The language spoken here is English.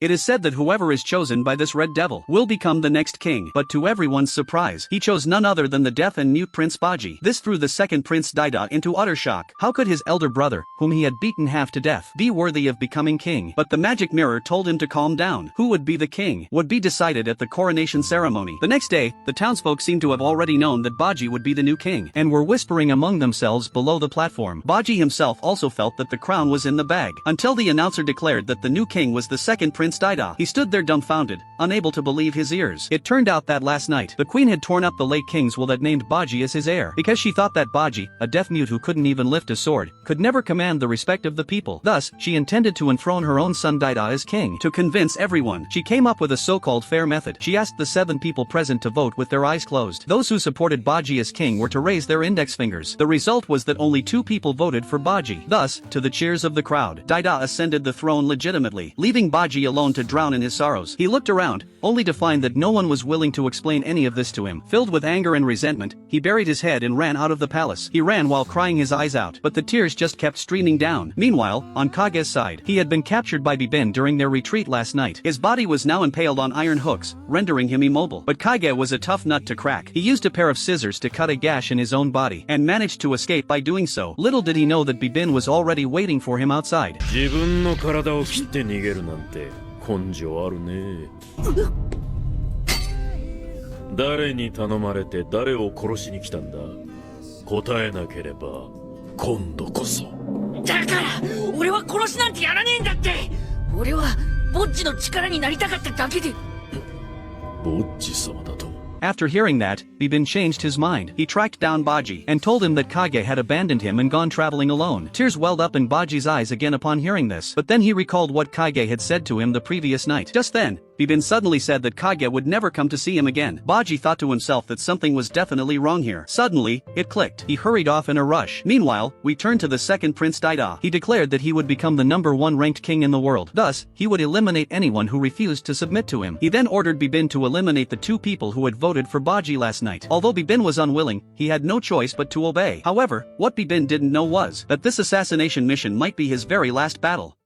It is said that whoever is chosen by this red devil will become the next king, but to everyone's surprise, he chose none other than the deaf and mute Prince Baji. This threw the second Prince Dida into utter shock. How could his elder brother, whom he had beaten half to death, be worthy of becoming king? But the magic mirror told him to calm down. Who would be the king would be decided at the coronation ceremony. The next day, the townsfolk seemed to have already known that Baji would be the new king, and were whispering among themselves below the platform. Baji himself also felt that the crown was in the bag, until the announcer declared that the new king was the second Prince Dida. He stood there dumbfounded, unable to believe his ears. It turned out that last night, the queen had torn up the late king's will that named Baji as his heir, because she thought that Baji, a deaf-mute who couldn't even lift a sword, could never command the respect of the people. Thus, she intended to enthrone her own son Dida as king. To convince everyone, she came up with a so-called fair method. She asked the 7 people present to vote with their eyes closed. Those who supported Baji as king were to raise their index fingers. The result was that only 2 people voted for Baji. Thus, to the cheers of the crowd, Dida ascended the throne legitimately, leaving Baji alone to drown in his sorrows. He looked around, only to find that no one was willing to explain any of this to him. Filled with anger and resentment, he buried his head and ran out of the palace. He ran while crying his eyes out, but the tears just kept streaming down. Meanwhile, on Kage's side, he had been captured by Bibin during their retreat last night. His body was now impaled on iron hooks, rendering him immobile. But Kage was a tough nut to crack. He used a pair of scissors to cut a gash in his own body, and managed to escape by doing so. Little did he know that Bibin was already waiting for him outside. 自分の体を切って逃げるなんて根性あるね。誰に頼まれて誰を殺しに来たんだ。答えなければ今度こそ。だから俺は殺しなんてやらねえんだって。俺はボッジの力になりたかっただけで。ボッジ様だと。 After hearing that, Bibin changed his mind. He tracked down Baji and told him that Kage had abandoned him and gone traveling alone. Tears welled up in Baji's eyes again upon hearing this, but then he recalled what Kage had said to him the previous night. Just then, Bibin suddenly said that Kage would never come to see him again. Baji thought to himself that something was definitely wrong here. Suddenly, it clicked. He hurried off in a rush. Meanwhile, we turned to the second Prince Dida. He declared that he would become the #1 ranked king in the world. Thus, he would eliminate anyone who refused to submit to him. He then ordered Bibin to eliminate the 2 people who had voted for Baji last night. Although Bibin was unwilling, he had no choice but to obey. However, what Bibin didn't know was that this assassination mission might be his very last battle.